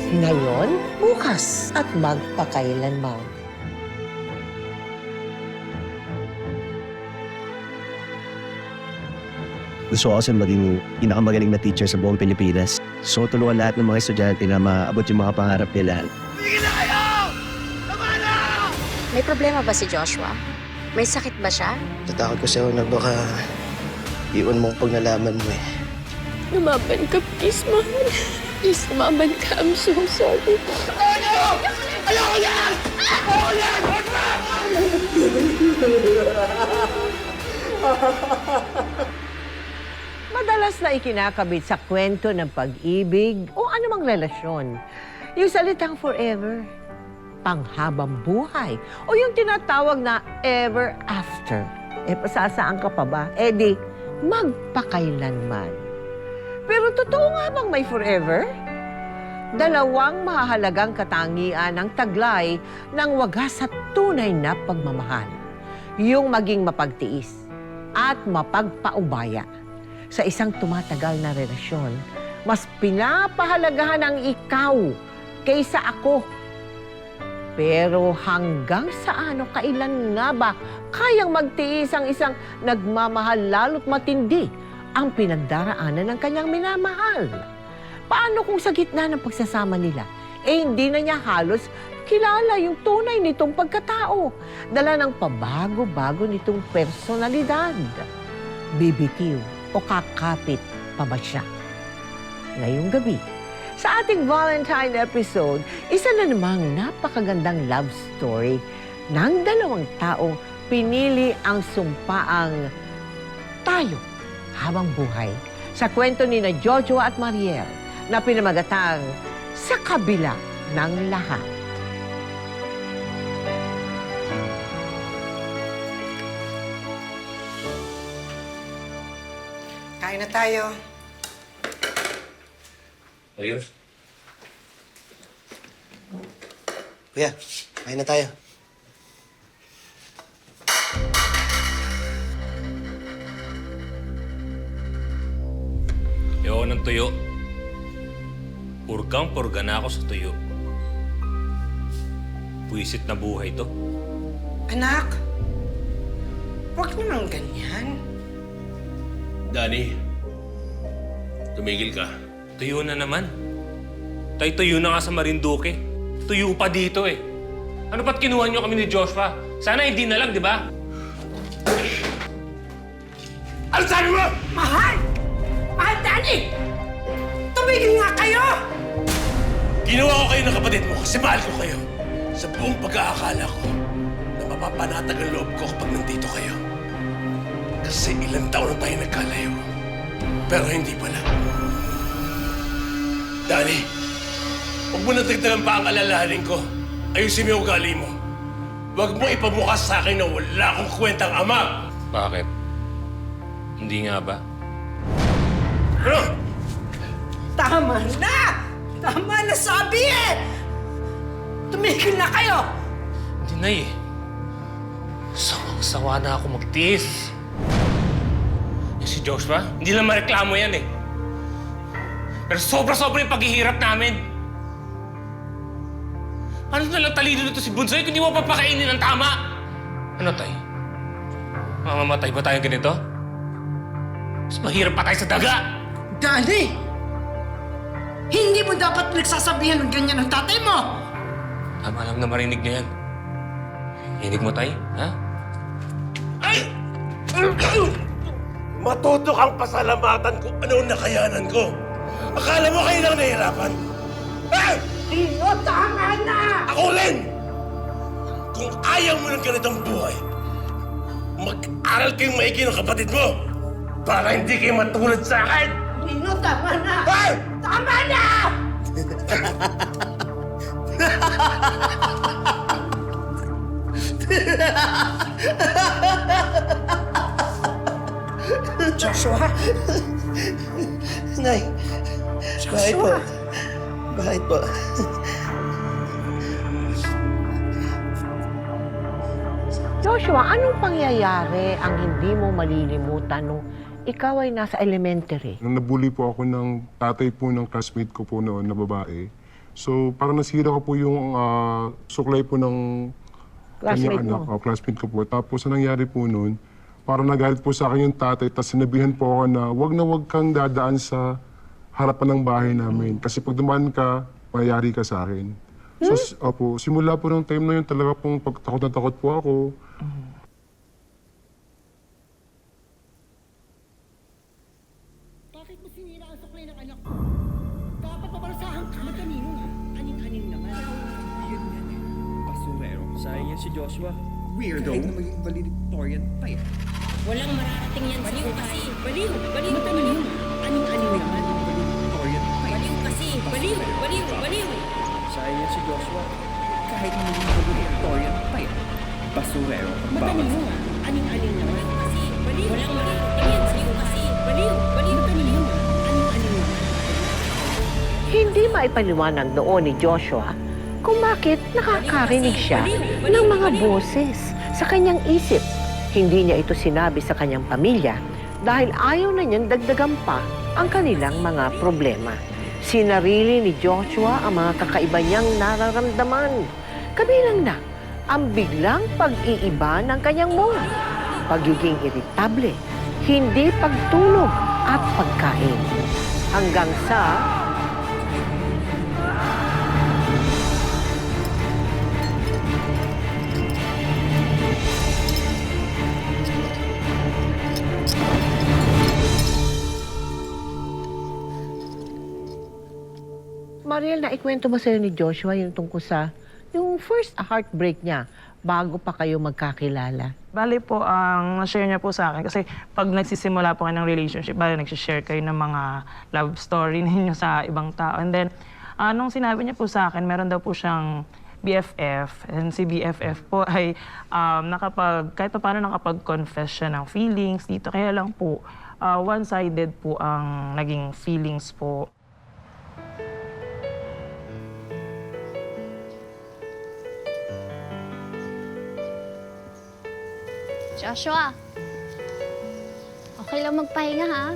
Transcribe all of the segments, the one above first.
Ngayon, bukas at magpakailanman. Gusto ko kasi maging pinakamagaling na teacher sa buong Pilipinas. So, tulungan lahat ng mga estudyante na maabot yung mga pangarap nila. Tigil na kayo! Tama na! May problema ba si Joshua? May sakit ba siya? Natakot ko sa'yo na baka iwan mo pag nalaman mo eh. Lumaban ka, please, mahal. Please, lumaban ka. I'm so sorry. Ayoko! Ayoko yan! Ayoko yan! Madalas na ikinakabit sa kwento ng pag-ibig o anumang relasyon. Yung salitang forever, panghabang buhay, o yung tinatawag na ever after. Pasasaan ka pa ba? Di, magpakailanman. Pero totoo nga bang may forever? Dalawang mahahalagang katangian ng taglay ng wagas at tunay na pagmamahal. Yung maging mapagtiis at mapagpaubaya. Sa isang tumatagal na relasyon, mas pinapahalagahan ang ikaw kaysa ako. Pero hanggang sa kailan nga ba kayang magtiis ang isang nagmamahal lalo't matindi ang pinagdaraanan ng kanyang minamahal? Paano kung sa gitna ng pagsasama nila, hindi na niya halos kilala yung tunay nitong pagkatao, dala ng pabago-bago nitong personalidad? Bibitiw o kakapit pa ba siya? Ngayong gabi, sa ating Valentine episode, isa na namang napakagandang love story ng dalawang taong pinili ang sumpaang tayo habang buhay sa kwento ni na Joshua at Mariel na pinamagatang Sa Kabila ng Lahat. Kain na tayo. Ayun. Kuya, kain na tayo. Ayoko ng tuyo. Purgang-purga na ako sa tuyo. Buwisit na buhay to. Anak, huwag naman ganyan. Danny, tumigil ka. Tuyo na naman. Tuyo na nga sa Marinduque. Tuyo pa dito eh. Ano ba't kinuha niyo kami ni Joshua? Sana hindi na lang, di ba? Ano sabi mo? Mahal! Mahal, Danny! Tumigil nga kayo! Ginawa ko kayo ng kapatid mo kasi mahal ko kayo. Sa buong pag-aakala ko na mapapanatag ang loob ko kapag nandito kayo. Kasi ilang taon na tayo nagkalayo. Pero hindi pala. Danny, huwag mo natagdagan pa ang alalahanin ko. Ayusin mo yung ugali mo. Huwag mo ipabukas sa akin na wala akong kwentang ama. Bakit? Hindi nga ba? Ano? Tama na! Tama na sabi eh! Tumigil na kayo! Hindi na eh. Sawa na ako magtiis. Yung si Joshua, hindi lang mareklamo yan eh. Pero sobra-sobra yung paghihirap namin. Paano na lang talino nito si Bunsoy kung di mo papakainin ng tama? Ano, Tay? Mamamatay ba tayo ganito? Mas mahirap pa tayo sa daga! Danny! Hindi mo dapat nagsasabihan ng ganyan ng tatay mo! Tama lang na marinig niya yan. Hinig mo, Tay? Ha? Ay! Matuto kang pasalamatan kung ano ang nakayanan ko. Akala mo kayo lang nahihirapan? Eh! Tino, tama na! Ako rin! Kung ayaw mo ng ganitong buhay, mag-aral kayong maigi ng kapatid mo para hindi kayo matulad sa akin! Tino, tama na! Hey! Tama na! Joshua? Nay, bakit po? Joshua? Bakit po? Joshua, anong pangyayari ang hindi mo malilimutan nung ikaw ay nasa elementary? Nung nabully po ako ng tatay po ng classmate ko po noon na babae, So, parang nasira ko po yung suklay po ng Classmate kanyang mo? anak, classmate ko po. Tapos, ang nangyari po noon, parang nagalit po sa akin yung tatay, tapos sinabihan po ako na wag kang dadaan sa harapan ng bahay namin. Kasi pag dumaan ka, mayayari ka sa akin. So, opo, simula po ng time na yun, talaga pong takot na takot po ako. Bakit mo sinira ang suklay ng anak ko? Dapat paparusahan ka. Matalino nga. Aning-aning naman. Yun yan eh. Basurero. Sayang yan si Joshua. Weirdo. Kahit na maging valedictorian pa eh. Walang mararating yan sa buhay. Baliw! Baliw! Matalino nga. Aning-aning naman. Valedictorian pa eh. Baliw kasi! Baliw! Baliw! Baliw! Sayang yan si Joshua. Kahit na maging valedictorian pa eh. Basurero. Matalino nga. Aning-aning naman. Kasi! Baliw! Walang mararating yan sa buhay. Baliw! Baliw! Matalino nga. Aning-aning naman. Hindi maipaliwanag noon ni Joshua kung bakit nakakarinig siya ng mga boses sa kanyang isip. Hindi niya ito sinabi sa kanyang pamilya dahil ayaw na niyang dagdagan pa ang kanilang mga problema. Sinarili ni Joshua ang mga kakaiba niyang nararamdaman. Kabilang na ang biglang pag-iiba ng kanyang mood, pagiging irritable, hindi pagtulog at pagkain. Hanggang sa Mariel, naikwento ba sa'yo ni Joshua yung tungkol sa yung first heartbreak niya bago pa kayo magkakilala? Bale po, ang share niya po sa akin, kasi pag nagsisimula po kayo ng relationship, bale nagsishare kayo ng mga love story ninyo sa ibang tao. And then, nung sinabi niya po sa akin, meron daw po siyang BFF. And si BFF po ay kahit pa paano nakapag-confess siya ng feelings dito. Kaya lang po, one-sided po ang naging feelings po. Joshua, okay lang magpahinga, ha?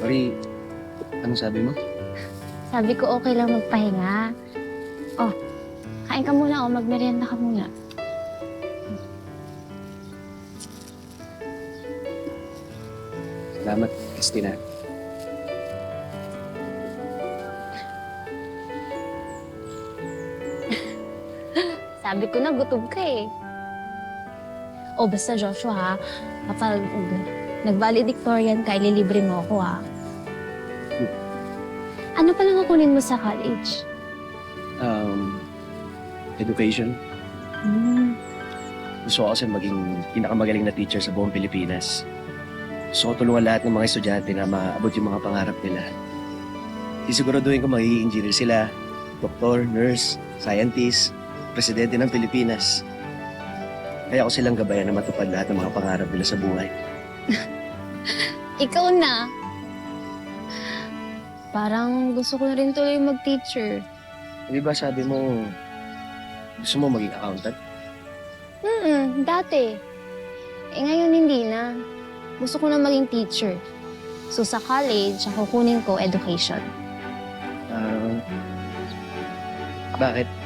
Sorry, anong sabi mo? Sabi ko okay lang magpahinga. Oh, kain ka muna o magmerienda ka muna. Salamat, Christina. Sabi ko na, gutom ka eh. O basta Joshua, ha? Kapag nag-valedictorian ka, ililibre mo ako, ha? Ano pa lang kukunin mo sa college? Education. Gusto ko kasi maging pinakamagaling na teacher sa buong Pilipinas. Gusto ko tulungan lahat ng mga estudyante na maabot yung mga pangarap nila. Sisiguraduhin ko magiging engineer sila, doktor, nurse, scientist, presidente ng Pilipinas. Kaya ako silang gabayan na matupad lahat ng mga pangarap nila sa buhay. Ikaw na. Parang gusto ko na rin tuloy mag-teacher. Di ba sabi mo, gusto mo maging accountant? Dati. Eh ngayon hindi na. Gusto ko na maging teacher. So sa college, ako kunin ko education. Bakit?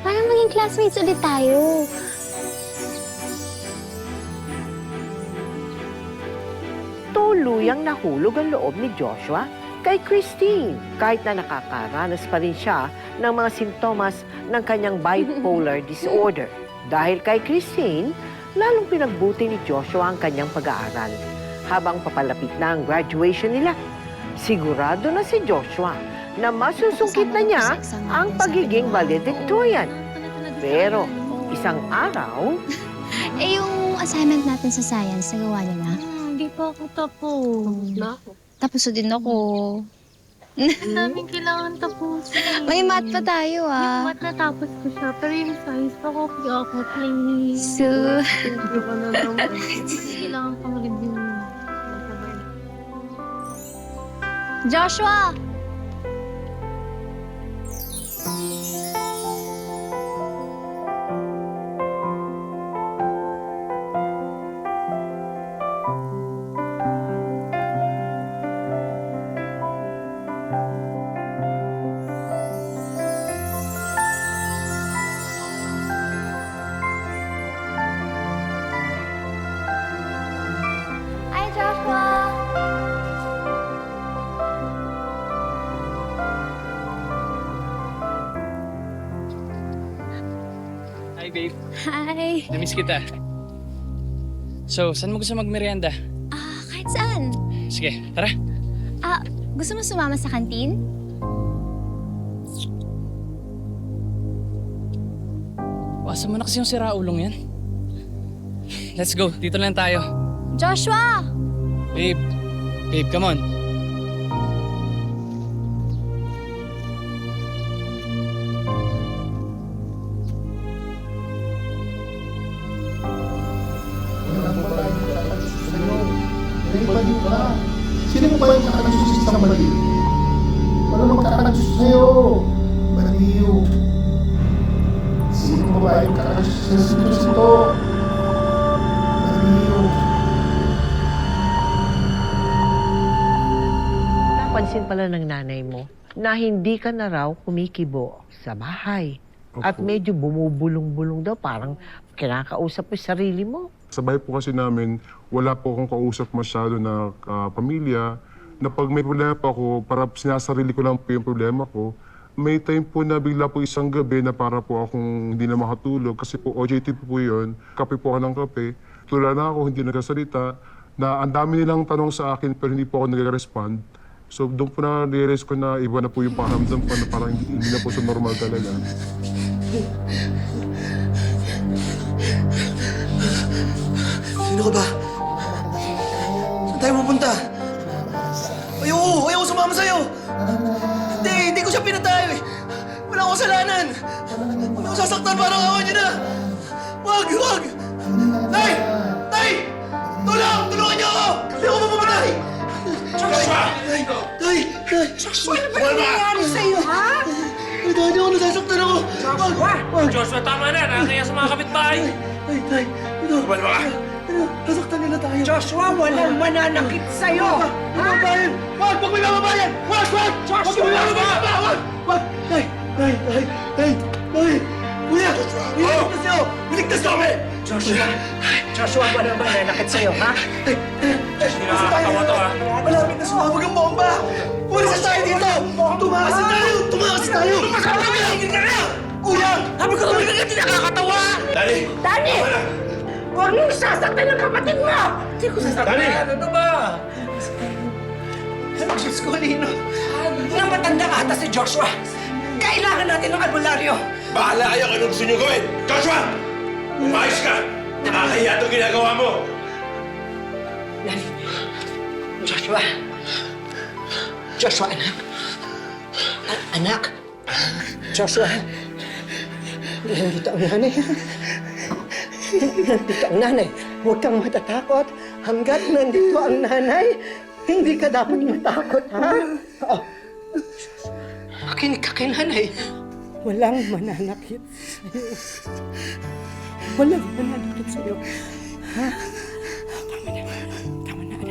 Para maging classmates ulit tayo. Tuluyang nahulog ang loob ni Joshua kay Christine kahit na nakakaranas pa rin siya ng mga sintomas ng kanyang bipolar disorder. Dahil kay Christine, lalong pinagbuti ni Joshua ang kanyang pag-aaral. Habang papalapit na ang graduation nila, sigurado na si Joshua na masusungkit na niya ang pagiging valedictorian. Pero isang araw, Yung assignment natin sa science, nagawa niyo na? Hindi pa ako tapos. Tapos na din ako. Daming kailangan tapusin. May math pa tayo, Yung math natapos ko siya, pero yung science pa copy ako, please. So, Hindi ko na naman. Kailangan pang review. Joshua! babe. Hi! Namiss kita. So, saan mo gusto magmerienda? Kahit saan. Sige, tara. Gusto mo sumama sa kantin? Wasa mo na kasi yung siraulong yan. Let's go, dito lang tayo. Joshua! Babe, come on. Sino mo ba yung kakagsusis sa mali? Wala magkakagsusis sa'yo. Baliw. Sino mo ba yung kakagsusis sa ito? Baliw. Napansin pala ng nanay mo na hindi ka na raw kumikibo sa bahay. At medyo bumubulong-bulong daw, parang kinakausap mo yung sarili mo. Sa bahay po kasi namin, wala po akong kausap masyado na pamilya, na pag may problema po ako, para sinasarili ko lang po yung problema ko. May time po na bigla po isang gabi na para po akong hindi na makatulog kasi po OJT po yun. Kape po ako ng kape. Tula na ako, hindi nagsasalita. Na ang dami nilang tanong sa akin pero hindi po ako nag-respond. So doon po na-realize ko na iba na po yung pakiramdam ko na parang hindi na po sa normal talaga. Sino ka ba? Saan tayo pupunta? Ayoko sumama sa'yo! Hindi ko siya pinatayo eh! Wala akong kasalanan! Huwag ako sasaktan, parang awan niyo na! Wag! Tay! Tulungan niyo ako! Hindi ako mapamatay! Joshua! Tay! Joshua, ano ba nangyayari sa'yo, ha? Hindi ako nasasaktan ako! Wag! Joshua, tama na. Nakakaya sa mga kapitbahay. Tay! Ito! Kumalma ka! Nasaktan nila tayo! Joshua, walang mananakit sa'yo! Wag may mababayan! Wag! Joshua! Wag! Tay! Kuya! Ligtas niyo! Ligtas niyo kami! Joshua, walang mananakit sa'yo, ha? Hindi nakakatawa to, ha? Malapit na sumabog ang bomba! Pulis tayo dito! Tumakas na tayo! Tumigil ka na! Kuya! Sabi ko naman hindi nakakatawa! Dani! Dani! Huwag mong sasaktan ng kapatid mo! Hindi ko sasaktan. Dani! Ano ba? Diyos ko, Lino. Nang matanda ka ata si Joshua. Kailangan natin ng albularyo. Bahala kayo kung anong gusto niyo gawin! Joshua! Umayos ka! Nakakahiya itong ginagawa mo! Dani. Joshua, anak. Anak. Joshua. Nandito ang nanay. Nandito ang nanay. Huwag kang matatakot. Hanggat nandito ang nanay, hindi ka dapat matakot, ha? Makinig ka kay nanay. Walang mananakit sa'yo. Walang mananakit sa'yo. Ha? Tama na,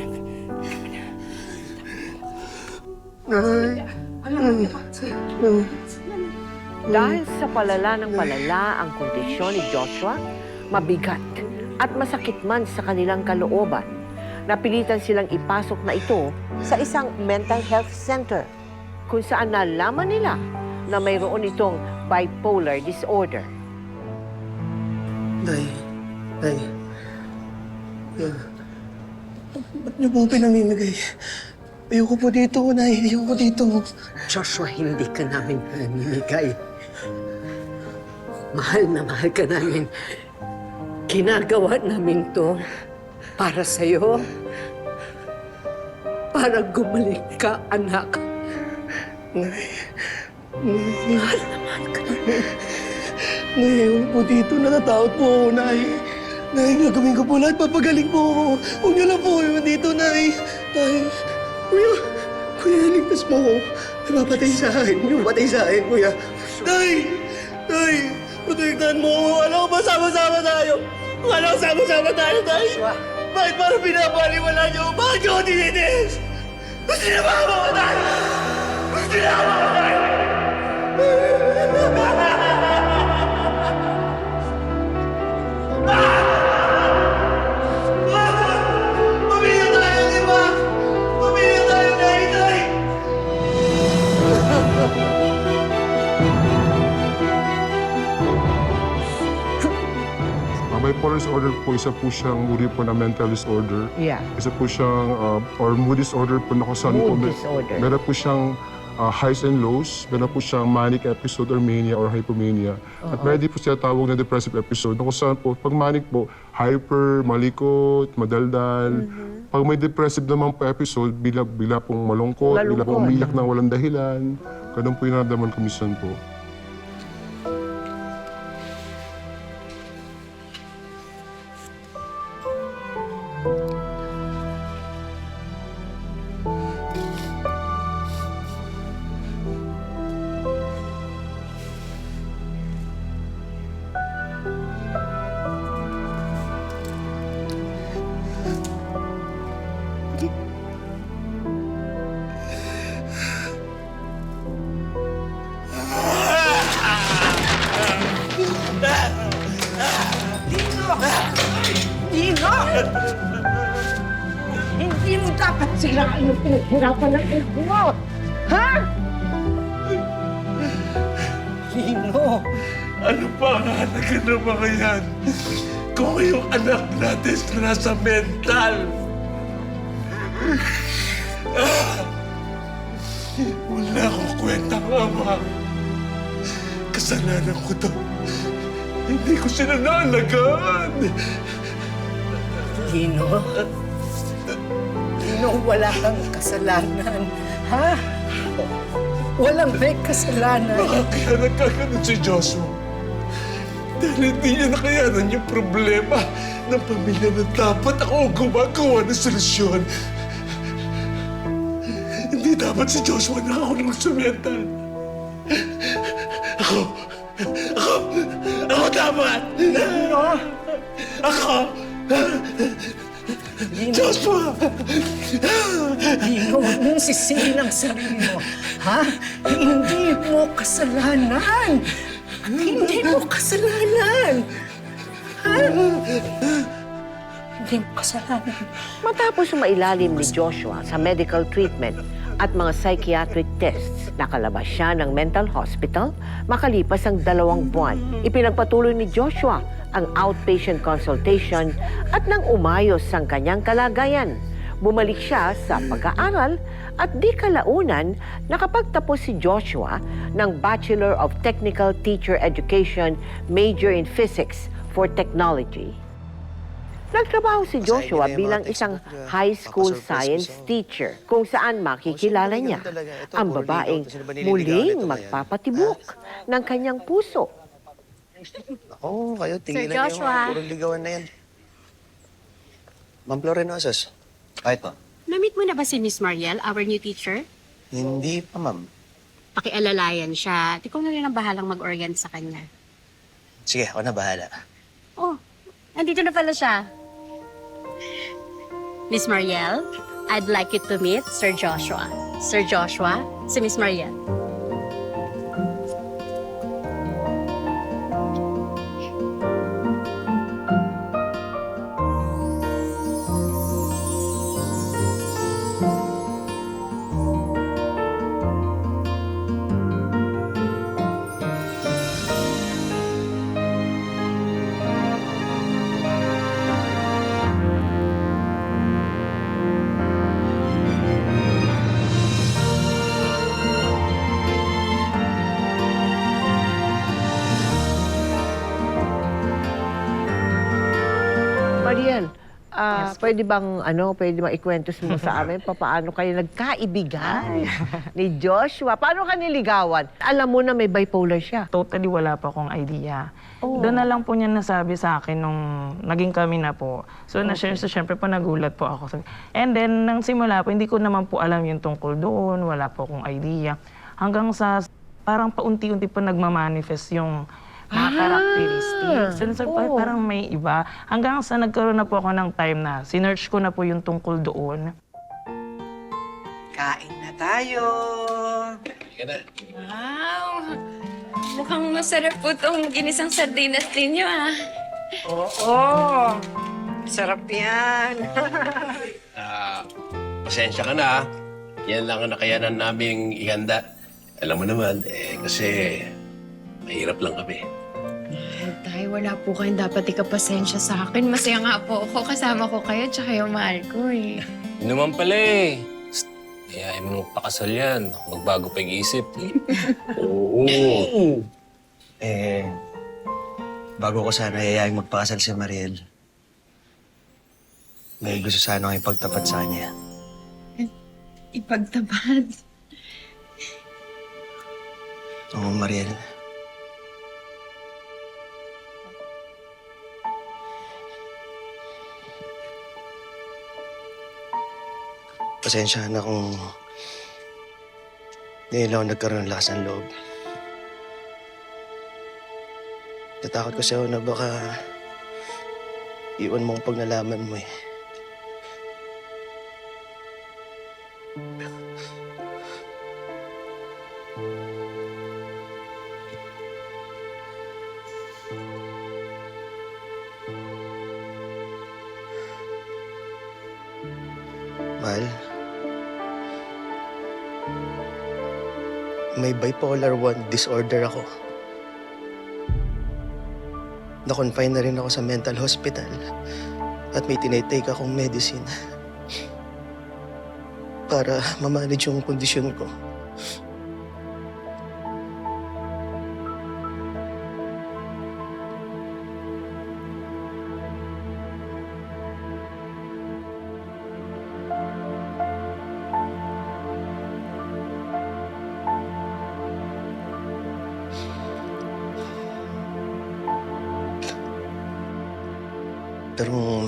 anak. Tama na. Dahil sa palala ng palala ang kondisyon ni Joshua, mabigat at masakit man sa kanilang kalooban, napilitan silang ipasok na ito sa isang mental health center kung saan nalaman nila na mayroon itong bipolar disorder. Day. Ba't niyo po pinamimigay? Ayoko po dito, Nay. Ayoko dito. Joshua, hindi ka namin pinamimigay. Mahal na mahal ka namin. Ginagawa namin to para sa'yo. Para gumaling ka, anak. Nay. Mahal na mahal ka namin. Nay, ayoko po dito. Natatakot po ako, Nay. Nay, gagawin ko po lahat. Papagaling po ako. Huwag niyo lang po kayo dito, Nay. Tay. Kuya, ligtas mo ako. May papatay sa akin. May papatay sa akin, Kuya. Nay! Protektahan mo ako. Alam ko ba sama-sama tayo? Alam ko sama-sama tayo, Tay. Bakit parang pinapaliwala niyo? Bakit niyo ako tinitiis? Gusto niyo ba ako mamatay? Gusto niyo ako mamatay? Pamilya tayo, di ba? Pamilya tayo, Nay! po, isa po siyang uri po na mental disorder. Yeah. Isa po siyang, or mood disorder po na kung saan po. Mood disorder. Meron po siyang highs and lows. Meron po siyang manic episode or mania or hypomania. At meron din po siya tawag na depressive episode na kung saan po, pag manic po, hyper, malikot, madaldal. Pag may depressive naman po episode, bila pong malungkot, bila pong umiyak na walang dahilan. Ganun po yung nararamdaman ko minsan po. Dino! Hindi mo dapat sila yung pinaghirapan ng anak mo! Ha? Dino! Ano pa ang halaga ng mga yan? Kung yung anak natin nasa mental! Wala akong kwentang ama. Kasalanan ko to. Hindi ko sila naalagaan. Dino, wala kang kasalanan. Ha? Walang may kasalanan. Baka kaya nagkaganon si Joshua. Dahil hindi niya nakayanan yung problema ng pamilya na dapat ako ang gumagawa ng solusyon. Hindi dapat si Joshua nakakulong sa mental. Ako dapat! Ako! Joshua! Dino, huwag mong sisihin ang sarili mo. Ha? Hindi mo kasalanan. Hindi mo kasalanan. Ha? Hindi mo kasalanan. Matapos mailalim ni Joshua sa medical treatment at mga psychiatric tests, nakalabas siya ng mental hospital makalipas ang 2 buwan. Ipinagpatuloy ni Joshua ang outpatient consultation at nang umayos ang kanyang kalagayan. Bumalik siya sa pag-aaral at di kalaunan nakapagtapos si Joshua ng Bachelor of Technical Teacher Education, major in Physics for Technology. Nagtrabaho si Joshua bilang isang high school science teacher kung saan makikilala niya ang babaeng muling magpapatibok ng kanyang puso. Oo, kayo, tingilan Sir Joshua. niyo. Puro ligawan na yan. Ma'am Florenosos. Kahit po. Na-meet mo na ba si Miss Mariel, our new teacher? Hindi pa, ma'am. Pakialalayan siya. Ikaw na rin ang bahalang mag-organ sa kanya. Sige, ako na bahala. Oh, nandito na pala siya. Miss Mariel, I'd like you to meet Sir Joshua. Sir Joshua, si Miss Mariel. Mariel, pwede bang ikwento mo sa amin paano kayo nagkaibigan ni Joshua? Paano ka niligawan? Alam mo na may bipolar siya. Totally wala pa akong idea. Doon na lang po niya nasabi sa akin nung naging kami na po. So, na-share, so syempre po nagulat po ako. And then, nang simula po, hindi ko naman po alam yung tungkol doon. Wala po akong idea. Hanggang sa parang paunti-unti po nagmamanifest yung mga characteristics. So, parang may iba. Hanggang sa nagkaroon na po ako ng time na sinearch ko na po yung tungkol doon. Kain na tayo. Wow! Mukhang masarap po itong ginisang sardinas ninyo, ah. Oo. Sarap yan. Pasensya ka na. Yan lang ang nakayanan naming ihanda. Alam mo naman, kasi mahirap lang kami. Tay, wala po kayong dapat ikapasensya sa akin. Masaya nga po ako. Kasama ko kayo, tsaka yung mahal ko eh. Yun naman pala eh. Kaya mo pakasal yan. Magbago pa yung isip. Oo. Bago ko sana yayaing magpakasal si Mariel, may gusto sana akong ipagtapat sa kanya. Ipagtabad. Oo, Mariel. Pasensya na kung ngayon lang ako nagkaroon ng lakas ng loob. Natakot ko sa'yo na baka iwan mo pag nalaman mo eh. Mahal, may bipolar 1 disorder ako. Na-confine na rin ako sa mental hospital at may tinitake akong medicine para ma-manage yung kondisyon ko. Pero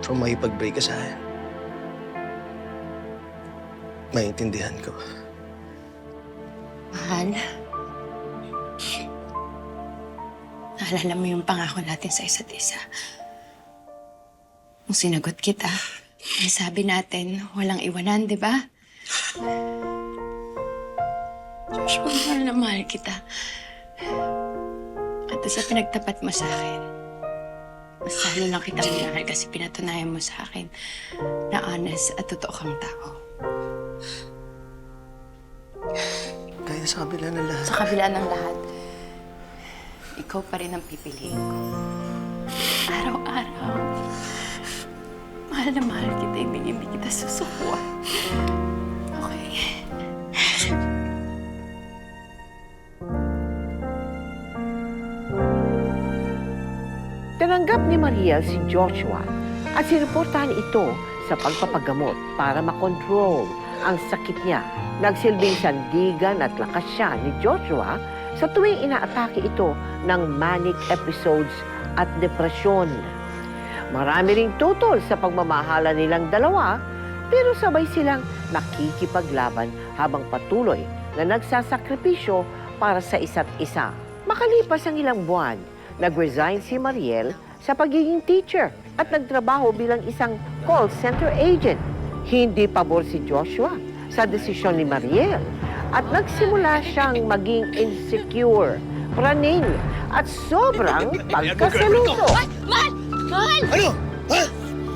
kung makipag-break ka sa akin, maintindihan ko. Mahal. Naalala mo yung pangako natin sa isa't isa. Nung sinagot kita, ay sabi natin, walang iwanan, di ba? Joshua, mahal na mahal kita. At sa pinagtapat mo sa akin, mas lalo lang kitang minahal kasi pinatunayan mo sa akin na honest at totoo kang tao. Kaya sa kabila ng lahat. Sa kabila ng lahat, ikaw pa rin ang pipiliin ko. Araw-araw. Mahal na mahal kita, hindi kita susukuan. Okay? Tinanggap ni Mariel si Joshua at sinuportahan ito sa pagpapagamot para makontrol ang sakit niya. Nagsilbing sandigan at lakas siya ni Joshua sa tuwing inaatake ito ng manic episodes at depresyon. Marami ring tutol sa pagmamahala nilang dalawa, pero sabay silang nakikipaglaban habang patuloy na nagsasakripisyo para sa isa't isa. Makalipas ang ilang buwan, nag-resign si Mariel sa pagiging teacher at nagtrabaho bilang isang call center agent. Hindi pabor si Joshua sa desisyon ni Mariel at nagsimula siyang maging insecure, praning at sobrang pagkasaluso. Mahal! Mahal! Ano? Ha?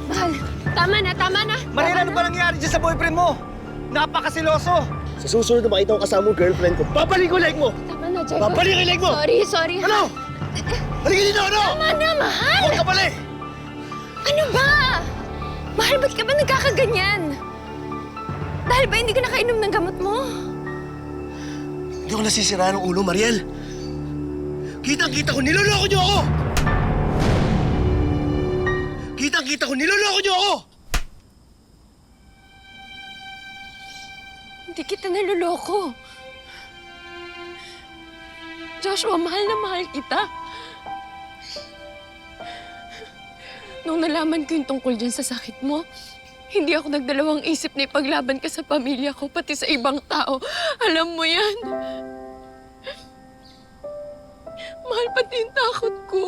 Mahal! Tama na, tama na! Mariel, ano ba nangyari dyan sa boyfriend mo? Napakasiloso! Sa susunod na makita ko kasama mo girlfriend ko, babalik ko leg mo! Tama na, Jacob. Babalik ko leg mo! Sorry. Ano? Halika dito, ano? Tama na, mahal! Huwag ka pala eh! Ano ba? Mahal, ba't ka ba nagkakaganyan? Dahil ba hindi ka nakainom ng gamot mo? Hindi ko nasisira ng ulo, Mariel. Kitang-kita ko, niloloko niyo ako! Kitang-kita ko, niloloko niyo ako! Hindi kita naluloko. Joshua, mahal na mahal kita. Nung nalaman ko yung tungkol dyan sa sakit mo, hindi ako nagdalawang isip na ipaglaban ka sa pamilya ko, pati sa ibang tao. Alam mo yan. Mahal, pati yung takot ko.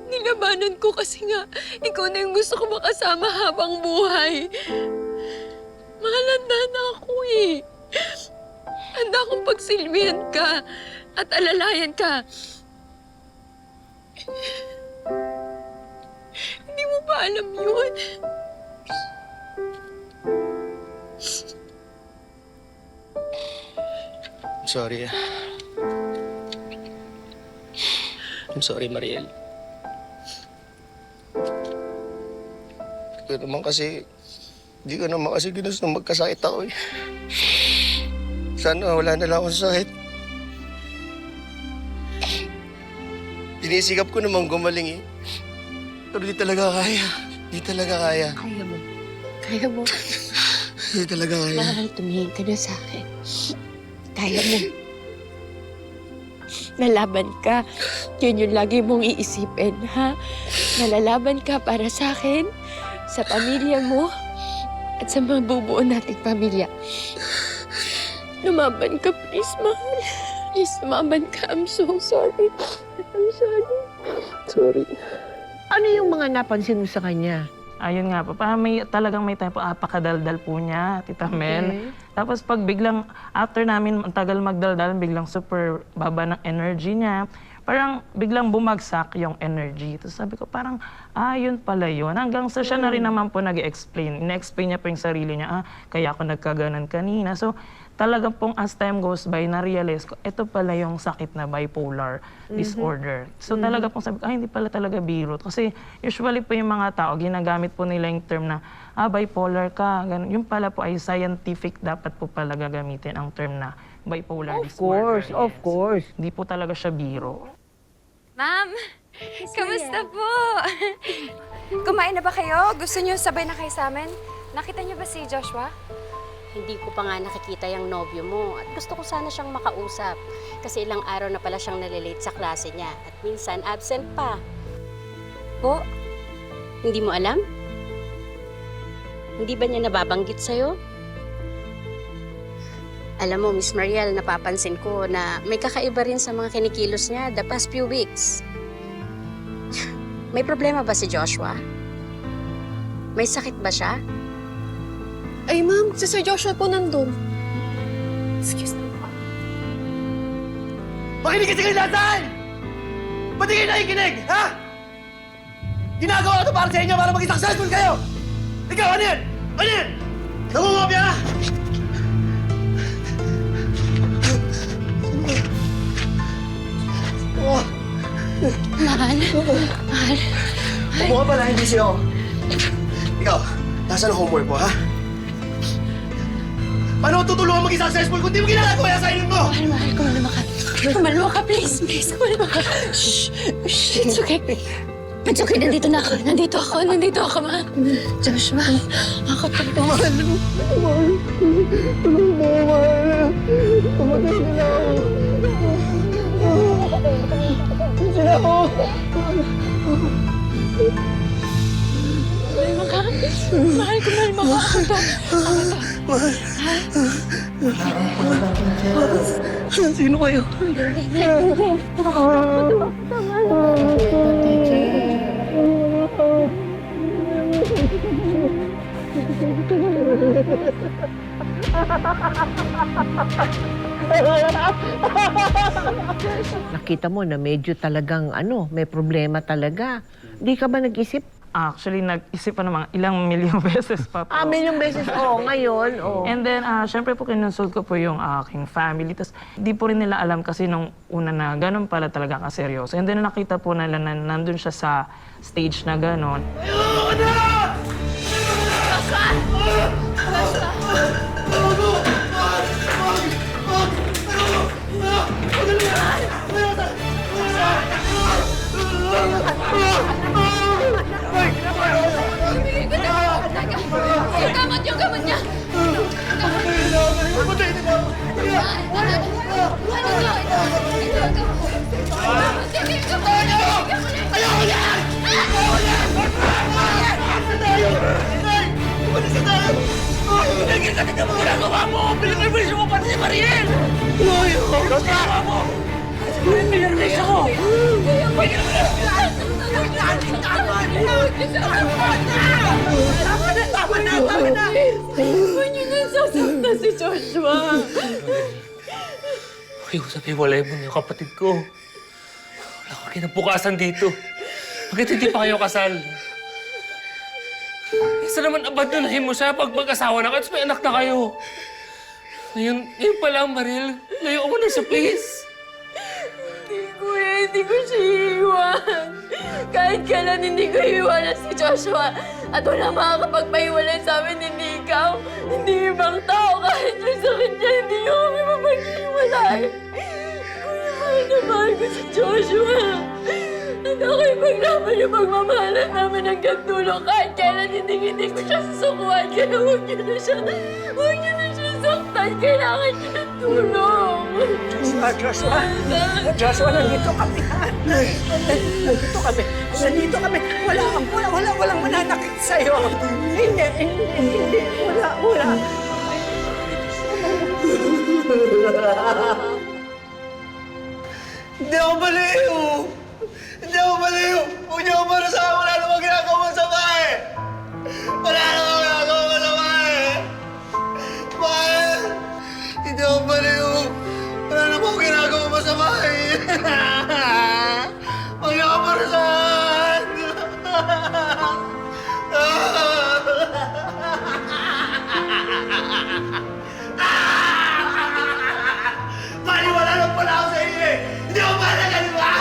Nilabanan ko kasi nga, ikaw na yung gusto ko makasama habang buhay. Mahal, handa na ako eh. Handa akong pagsilbihan ka at alalayan ka. Hindi mo ba alam yun? Sorry. I'm sorry, Mariel. Hindi ko naman kasi ginusto magkasakit ako eh. Sana wala na lang ako sa sakit. Pinisikap ko namang gumaling eh. Pero di talaga kaya. Di talaga kaya. Kaya mo. Kaya mo. Di talaga kaya. Mahal, tumingin ka na sa akin. Kaya mo. Nalaban ka. Yun yung lagi mong iisipin, ha? Nalalaban ka para sa akin, sa pamilya mo, at sa mga bubuo nating pamilya. Lumaban ka, please, mahal. Please, lumaban ka. I'm so sorry. I'm sorry. Sorry. Ano yung mga napansin mo sa kanya? Ayun nga po, parang talagang may time po, pakadaldal po niya, Tita Mel. Tapos pag biglang, after namin ang tagal magdaldal, biglang super baba ng energy niya, parang biglang bumagsak yung energy. Tapos sabi ko, parang, yun pala yun. Hanggang sa siya na rin naman po nag-explain. Ina-explain niya po yung sarili niya, kaya ako nagkaganan kanina. So, talagang pong as time goes by, na-realize ko, ito pala yung sakit na bipolar disorder. So talaga pong sabi ko, hindi pala talaga biro. Kasi usually po yung mga tao, ginagamit po nila yung term na, bipolar ka. Ganun. Yung pala po ay scientific, dapat po pala gagamitin ang term na bipolar disorder. Of course. Hindi po talaga siya biro. Ma'am, kamusta po? Kumain na ba kayo? Gusto niyo sabay na kayo sa amin? Nakita niyo ba si Joshua? Hindi ko pa nga nakikita yung nobyo mo at gusto ko sana siyang makausap kasi ilang araw na pala siyang nalilate sa klase niya at minsan absent pa. Po? Hindi mo alam? Hindi ba niya nababanggit sa'yo? Alam mo, Miss Mariel, napapansin ko na may kakaiba rin sa mga kinikilos niya the past few weeks. May problema ba si Joshua? May sakit ba siya? Ay, ma'am, si Sir Joshua po nandun. Excuse me po. Makinig kasi kayo lahat! Ba't di kayo nakikinig, ha? Ginagawa ko ito para sa inyo para maging successful kayo! Ikaw, ano yan? Ano yan? Nangungopia ka? Mahal. Mukha pala, hindi siya ako. Ikaw, nasaan ang homework mo, ha? Paano ko tutulungan maging successful kung di mo ginagawa yung assignment mo? Mahal, kumalma ka. Kumalma ka, please. Please, kumalma ka. Shh. Shh. It's okay. It's okay. Nandito na ako. Nandito ako, ma. Joshua, ako pa. Mahal. Pumatay nila ako. Sila ako. Kumalma ka. Mahal, kumalma ka. Ako pa. Sino kayo? Nakita mo na medyo talagang may problema talaga. Di ka ba nag-isip? Actually, nag-isip pa ng mga ilang milyong beses pa po. Milyong beses, ngayon, And then, syempre po kinonsult ko po yung aking family. Tapos, di po rin nila alam kasi nung una na ganun pala talaga kaseryoso. And then, nakita po nila na nandun siya sa stage na ganun. Yung gamot niya! Ginagawa mo! Pinag-reverse mo pati si Mariel! Ginagawa mo! Pinag-reverse ako! Tama na! Huwag niyo na sasaktan si Joshua. Pakiusap-iwalay mo yung kapatid ko. Wala ka kinabukasan dito. Bakit hindi pa kayo kasal? Isa naman abandonahin mo siya pag mag-asawa na kayo at may anak na kayo. Ngayon pa lang, Mariel. Ngayon mo na siya, please. Kuya, hindi ko siya iiwan. Kahit kailan hindi ko iiwanan si Joshua. At wala makakapagpahiwalay sa amin, hindi ikaw, hindi ibang tao. Kahit yung sakit niya, hindi niyo kami mapaghiwalay. Kuya, mahal na mahal ko si Joshua. At ako'y paglaban yung pagmamahalan namin hanggang dulo. Kahit kailan hindi ko siya susukuhan. Kaya huwag niyo na siya saktan. Kailangan niyo ng tulong. Joshua, nandito kami, ha? Nandito kami. Walang mananakit sa'yo. Hindi. Wala. Hindi ako baliw! Huwag niyo ako marusahan. Wala namang ginagawa masama eh! Wala namang ginagawa masama eh! Mahal! Hindi ako baliw! Wala namang ginagawa masama eh! Huwag niyo ako marusahan! Maniwala lang pala ako sa inyo eh! Hindi ako mahalaga, di ba?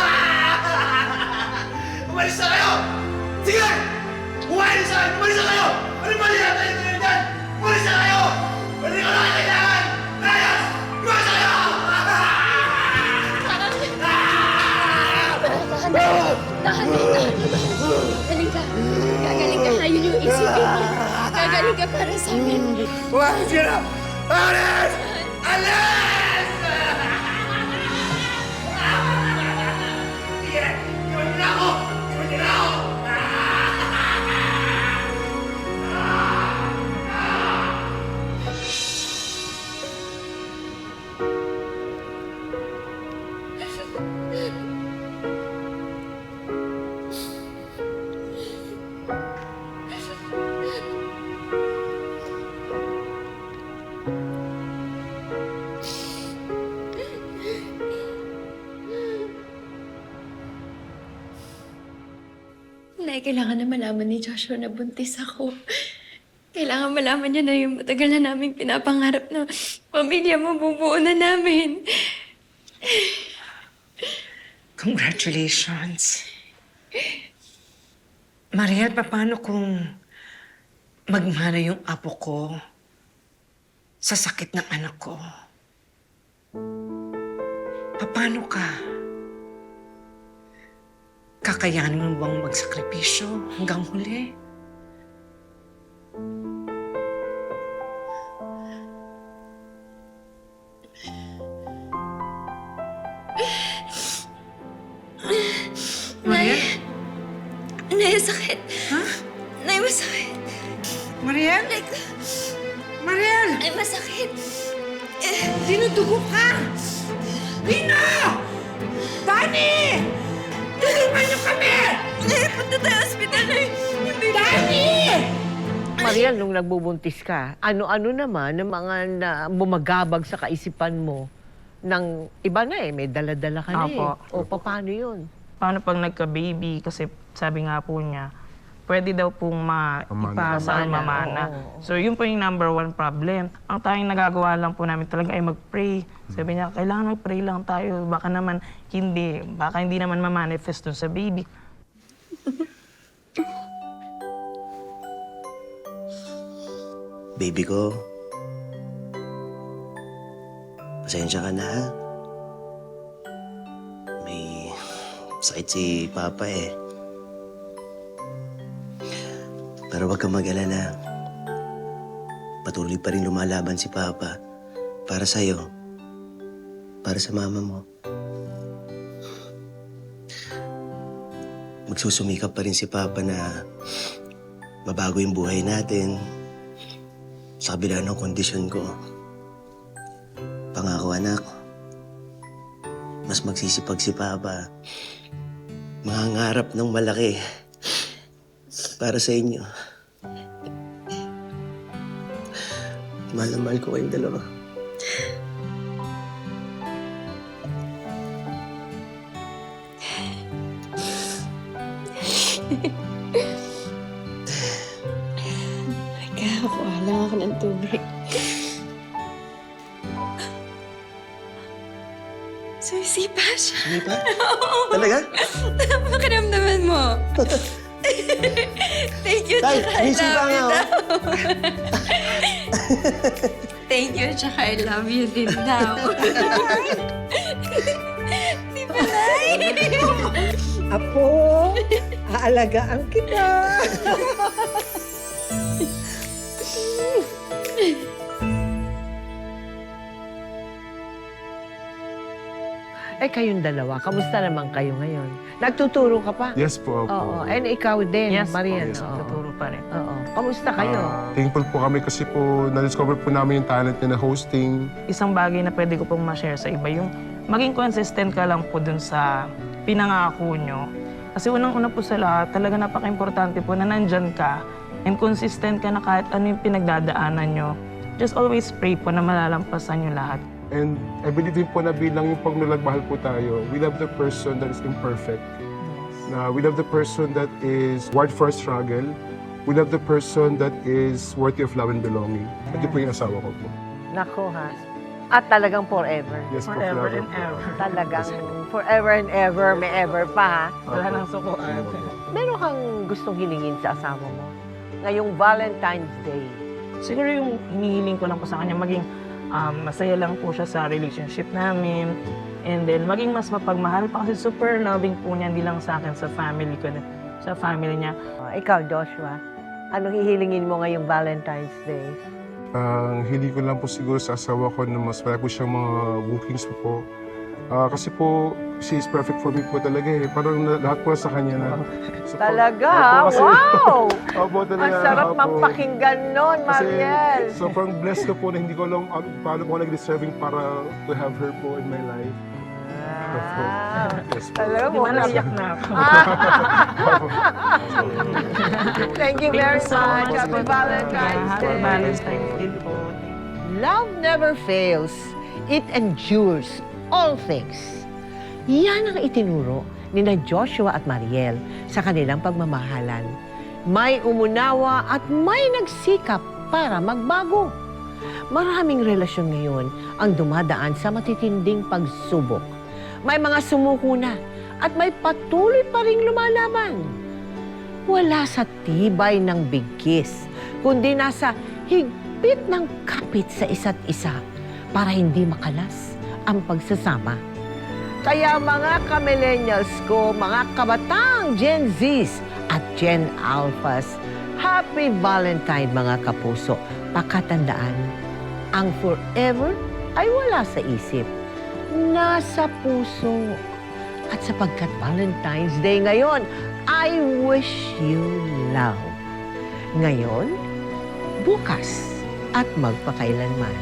Umalis na kayo! Sige! Umalis na kayo! Ano ba niya tayo dyan? Umalis na kayo! Hindi ko na kailangan! Layas! Umalis na kayo! Tahan. Galing ka. Gagaling ka. Ayun yung isipin mo. Gagaling ka para sa amin. Umalis ka na! Alis! Alis! Sige! Iwan niyo na ako! Nay, kailangan na malaman ni Joshua na buntis ako. Kailangan malaman niya na yung matagal na naming pinapangarap na pamilya mabubuo na namin. Congratulations. Mariel, paano kung magmana yung apo ko sa sakit ng anak ko? Paano ka? Kakayanin mo bang magsakripisyo hanggang huli? Mariel? Nay, sakit. Ha? Nay, masakit. Mariel? Mariel! Nay, masakit. Dinudugo ka! Dino! Dani! Tulungan niyo kami! Nay, punta tayo ospital, Nay. Dani! Mariel, nung nagbubuntis ka, ano-ano naman ng mga bumagabag sa kaisipan mo ng iba na eh, may dala-dala ka na eh. Apo. O, paano yun? Paano pag nagka-baby? Kasi sabi nga po niya, pwede daw pong ipasa ang mamana. So, yun po yung number one problem. Ang tayong nagagawa lang po namin talaga ay mag-pray. Sabi niya, kailangan mag-pray lang tayo. Baka hindi naman ma-manifest dun sa baby. Baby ko, pasensya ka na ha. May sakit si Papa eh. Pero huwag kang mag-alala. Patuloy pa rin lumalaban si Papa para sa'yo, para sa mama mo. Magsusumikap pa rin si Papa na mabago yung buhay natin sa kabila ng kondisyon ko. Pangako anak, mas magsisipag si Papa. Mangangarap ng malaki para sa inyo. Mahal na mahal ko kayong dalawa. Kuha lang ako ng tubig. So, si pa siya. Hindi pa? Talaga? Pakiramdaman mo. Thank you, Tay, tsaka I gising pa love you nga, oh. daw. Thank you, tsaka I love you din daw. Di ba, Nay? Apo, aalagaan kita. Eh, kayong dalawa, kamusta naman kayo ngayon? Nagtuturo ka pa? Yes po, opo. Oo, and ikaw din, Yes, Marian. po, Oo. tuturo pa rin. Oo. Kamusta kayo? Thankful po kami kasi po na-discover po namin yung talent niya na hosting. Isang bagay na pwede ko pong ma-share sa iba, yung maging consistent ka lang po dun sa pinangako nyo. Kasi unang-una po sa lahat, talaga napaka-importante po na nandyan ka and consistent ka na kahit ano yung pinagdadaanan nyo. Just always pray po na malalampasan nyo lahat. And I believe din po na bilang yung pagmalagbahal po tayo, we love the person that is imperfect. Na we love the person that is worth for a struggle. We love the person that is worthy of love and belonging. Ito po yung asawa ko po. Nako ha. At talagang forever. Yes po, Forever and po. ever. Talagang forever and ever, may ever pa ha. Wala nang sukuan. Meron kang gustong hilingin sa asawa mo? Ngayong Valentine's Day. Siguro yung hinihiling ko lang po sa kanya, maging masaya lang po siya sa relationship namin. And then, maging mas mapagmahal pa kasi super loving po niya, hindi lang sa akin, sa family ko, sa family niya. Ikaw, Joshua, anong hihilingin mo ngayong Valentine's Day? Ang hiling ko lang po siguro sa asawa ko na mas marami po siyang mga bookings po. Kasi po, she is perfect for me po talaga eh. Parang lahat po sa kanya na. Talaga? Opo, kasi- Wow! Opo, talaga. Ang sarap opo. magpakinggan nun, Kasi Mariel. sobrang blessed ko po na hindi ko alam paano po ako nag-deserving para to have her po in my life. Ah, Yes po. talaga Di mo. ba naiyak na ako? Thank you very so much. much. Happy Valentine's Happy Day. Valentine's Day po. Love never fails. It endures all things. Yan ang itinuro ni na Joshua at Mariel sa kanilang pagmamahalan. May umunawa at may nagsikap para magbago. Maraming relasyon ngayon ang dumadaan sa matitinding pagsubok. May mga sumuko na at may patuloy pa ring lumalaban. Wala sa tibay ng bigkis, kundi nasa higpit ng kapit sa isa't isa para hindi makalas ang pagsasama. Kaya mga ka-millennials ko, mga kabatang Gen Zs at Gen Alphas, Happy Valentine mga kapuso. Pakatandaan, ang forever ay wala sa isip, nasa puso. At sapagkat Valentine's Day ngayon, I wish you love. Ngayon, bukas, at magpakailanman.